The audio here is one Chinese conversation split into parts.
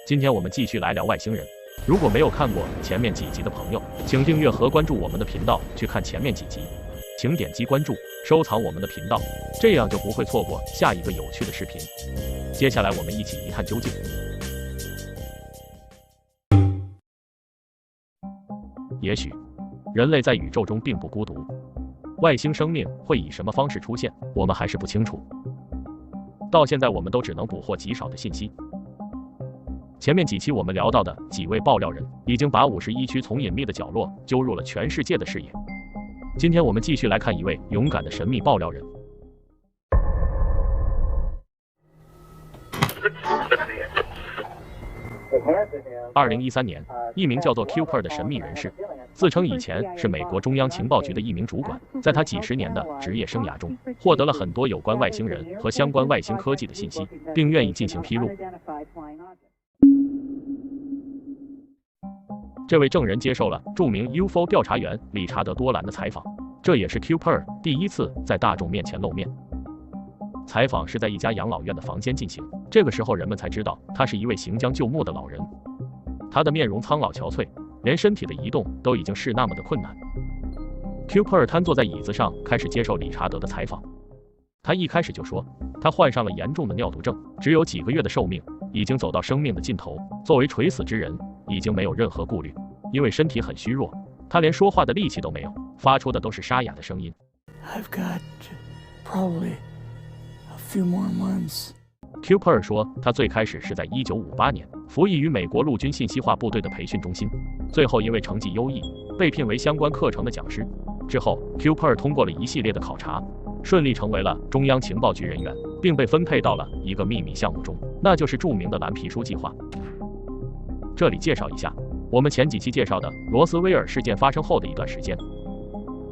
今天我们继续来聊外星人。如果没有看过前面几集的朋友，请订阅和关注我们的频道去看前面几集。请点击关注、收藏我们的频道，这样就不会错过下一个有趣的视频。接下来我们一起一探究竟。也许，人类在宇宙中并不孤独。外星生命会以什么方式出现，我们还是不清楚。到现在我们都只能捕获极少的信息。前面几期我们聊到的几位爆料人，已经把51区从隐秘的角落揪入了全世界的视野。今天我们继续来看一位勇敢的神秘爆料人。2013年，一名叫做 Cooper 的神秘人士，自称以前是美国中央情报局的一名主管，在他几十年的职业生涯中，获得了很多有关外星人和相关外星科技的信息，并愿意进行披露。这位证人接受了著名 UFO 调查员理查德·多兰的采访，这也是 Cooper 第一次在大众面前露面。采访是在一家养老院的房间进行，这个时候人们才知道他是一位行将就木的老人。他的面容苍老憔悴，连身体的移动都已经是那么的困难。Cooper 瘫坐在椅子上，开始接受理查德的采访。他一开始就说，他患上了严重的尿毒症，只有几个月的寿命，已经走到生命的尽头。作为垂死之人，已经没有任何顾虑，因为身体很虚弱，他连说话的力气都没有，发出的都是沙哑的声音。I've got probably a few more months. Cooper 说，他最开始是在1958年服役于美国陆军信息化部队的培训中心，最后因为成绩优异，被聘为相关课程的讲师。之后 Cooper 通过了一系列的考察，顺利成为了中央情报局人员，并被分配到了一个秘密项目中，那就是著名的蓝皮书计划。这里介绍一下，我们前几期介绍的罗斯威尔事件发生后的一段时间，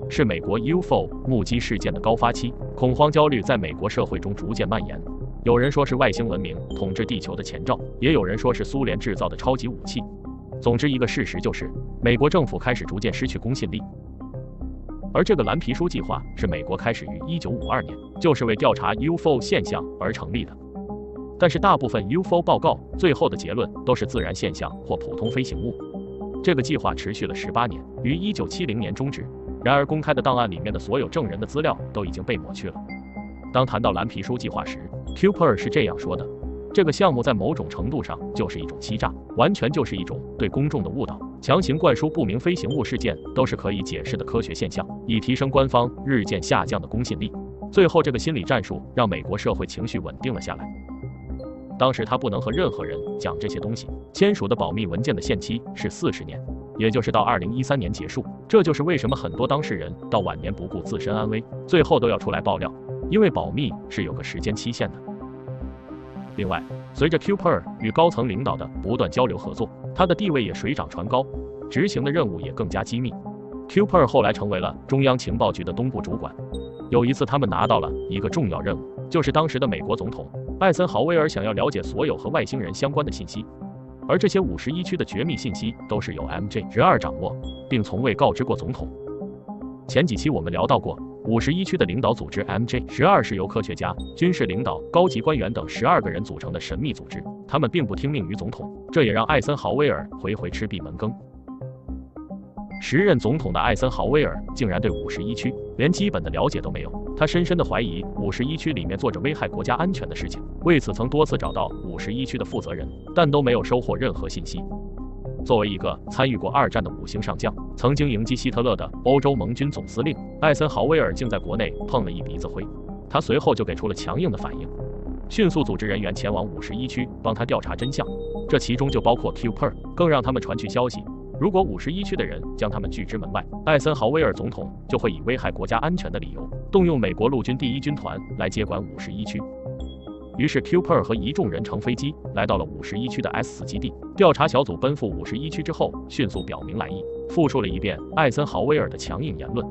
是美国 UFO 目击事件的高发期，恐慌焦虑在美国社会中逐渐蔓延。有人说是外星文明统治地球的前兆，也有人说是苏联制造的超级武器。总之一个事实就是，美国政府开始逐渐失去公信力。而这个蓝皮书计划是美国开始于1952年，就是为调查 UFO 现象而成立的。但是大部分 UFO 报告最后的结论都是自然现象或普通飞行物。这个计划持续了18年，于1970年终止。然而公开的档案里面的所有证人的资料都已经被抹去了。当谈到蓝皮书计划时， Cooper 是这样说的，这个项目在某种程度上就是一种欺诈，完全就是一种对公众的误导，强行灌输不明飞行物事件都是可以解释的科学现象，以提升官方日渐下降的公信力。最后这个心理战术让美国社会情绪稳定了下来。当时他不能和任何人讲这些东西，签署的保密文件的限期是40年，也就是到2013年结束。这就是为什么很多当事人到晚年不顾自身安危，最后都要出来爆料，因为保密是有个时间期限的。另外，随着 Cooper 与高层领导的不断交流合作，他的地位也水涨船高，执行的任务也更加机密。Cooper 后来成为了中央情报局的东部主管。有一次他们拿到了一个重要任务，就是当时的美国总统艾森豪威尔想要了解所有和外星人相关的信息，而这些51区的绝密信息都是由 MJ-12 掌握，并从未告知过总统。前几期我们聊到过，51区的领导组织 MJ-12 是由科学家、军事领导、高级官员等12个人组成的神秘组织，他们并不听命于总统，这也让艾森豪威尔回回吃闭门羹。时任总统的艾森豪威尔竟然对51区连基本的了解都没有，他深深地怀疑51区里面做着危害国家安全的事情，为此曾多次找到51区的负责人，但都没有收获任何信息。作为一个参与过2战的5星上将，曾经迎击希特勒的欧洲盟军总司令，艾森豪威尔竟在国内碰了一鼻子灰。他随后就给出了强硬的反应，迅速组织人员前往51区帮他调查真相，这其中就包括 Cooper， 更让他们传去消息，如果51区的人将他们拒之门外，艾森豪威尔总统就会以危害国家安全的理由，动用美国陆军第1军团来接管51区。于是 Cooper 和一众人乘飞机来到了51区的 S4基地，调查小组奔赴51区之后，迅速表明来意，复述了一遍艾森豪威尔的强硬言论。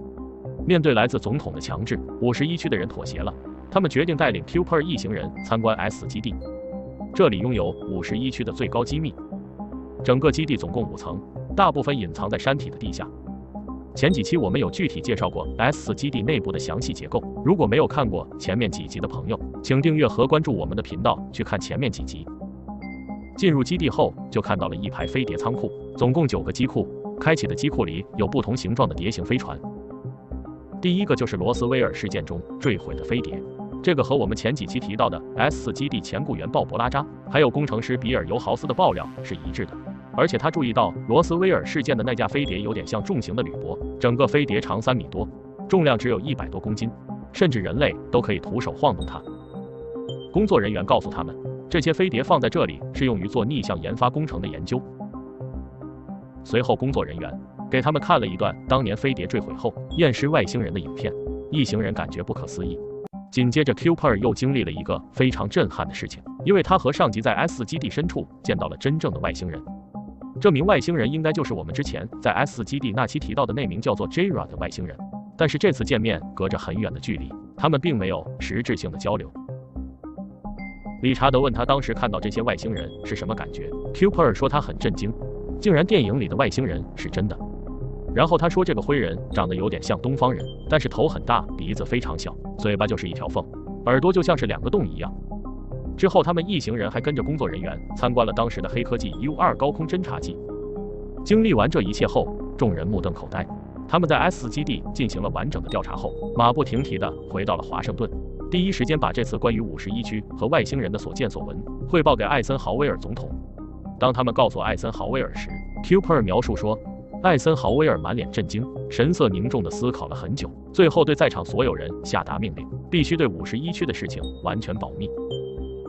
面对来自总统的强制，51区的人妥协了，他们决定带领 Cooper 一行人参观 S4基地，这里拥有51区的最高机密。整个基地总共5层，大部分隐藏在山体的地下。前几期我们有具体介绍过 S4基地内部的详细结构，如果没有看过前面几集的朋友，请订阅和关注我们的频道去看前面几集。进入基地后，就看到了一排飞碟仓库，总共9个机库，开启的机库里有不同形状的碟形飞船。第一个就是罗斯威尔事件中坠毁的飞碟，这个和我们前几期提到的 S4 基地前雇员鲍勃拉扎，还有工程师比尔尤豪斯的爆料是一致的。而且他注意到罗斯威尔事件的那架飞碟有点像重型的铝箔，整个飞碟长3米多，重量只有100多公斤，甚至人类都可以徒手晃动它。工作人员告诉他们，这些飞碟放在这里是用于做逆向研发工程的研究。随后工作人员给他们看了一段当年飞碟坠毁后验尸外星人的影片，一行人感觉不可思议。紧接着 Cooper 又经历了一个非常震撼的事情，因为他和上级在 S4 基地深处见到了真正的外星人。这名外星人应该就是我们之前在 S4 基地那期提到的那名叫做 Jira 的外星人，但是这次见面隔着很远的距离，他们并没有实质性的交流。理查德问他当时看到这些外星人是什么感觉， Cooper 说他很震惊，竟然电影里的外星人是真的。然后他说这个灰人长得有点像东方人，但是头很大，鼻子非常小，嘴巴就是一条缝，耳朵就像是2个洞一样。之后他们一行人还跟着工作人员参观了当时的黑科技 U2 高空侦察机。经历完这一切后，众人目瞪口呆。他们在 S4 基地进行了完整的调查后，马不停蹄地回到了华盛顿，第一时间把这次关于51区和外星人的所见所闻汇报给艾森豪威尔总统。当他们告诉艾森豪威尔时， Cooper 描述说，艾森豪威尔满脸震惊，神色凝重地思考了很久，最后对在场所有人下达命令，必须对51区的事情完全保密。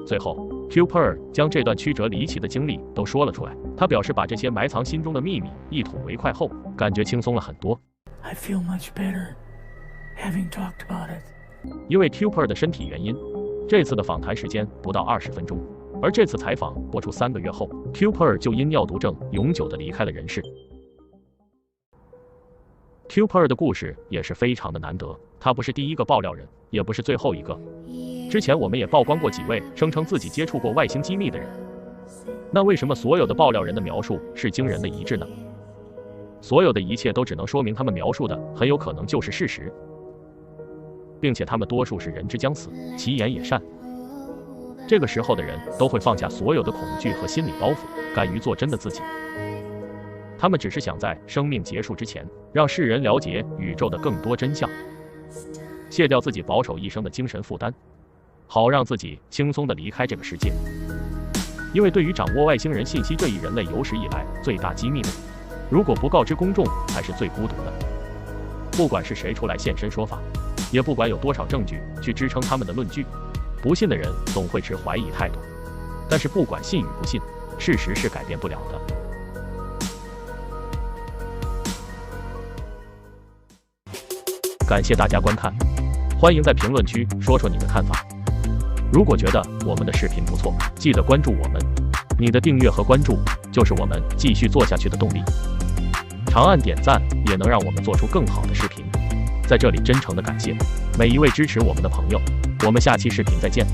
最后 Cooper 将这段曲折离奇的经历都说了出来，他表示把这些埋藏心中的秘密一吐为快后，感觉轻松了很多。 I feel much better having talked about it. 因为 Cooper 的身体原因，这次的访谈时间不到20分钟，而这次采访播出3个月后， Cooper 就因尿毒症永久地离开了人世。Cooper 的故事也是非常的难得，他不是第一个爆料人，也不是最后一个。之前我们也曝光过几位声称自己接触过外星机密的人，那为什么所有的爆料人的描述是惊人的一致呢？所有的一切都只能说明他们描述的很有可能就是事实，并且他们多数是人之将死，其言也善。这个时候的人都会放下所有的恐惧和心理包袱，敢于做真的自己。他们只是想在生命结束之前，让世人了解宇宙的更多真相，卸掉自己保守一生的精神负担，好让自己轻松地离开这个世界。因为对于掌握外星人信息这一人类有史以来最大机密的，如果不告知公众，才是最孤独的。不管是谁出来现身说法，也不管有多少证据去支撑他们的论据，不信的人总会持怀疑态度。但是不管信与不信，事实是改变不了的。感谢大家观看，欢迎在评论区说说你的看法。如果觉得我们的视频不错，记得关注我们，你的订阅和关注就是我们继续做下去的动力。长按点赞也能让我们做出更好的视频，在这里真诚的感谢每一位支持我们的朋友，我们下期视频再见。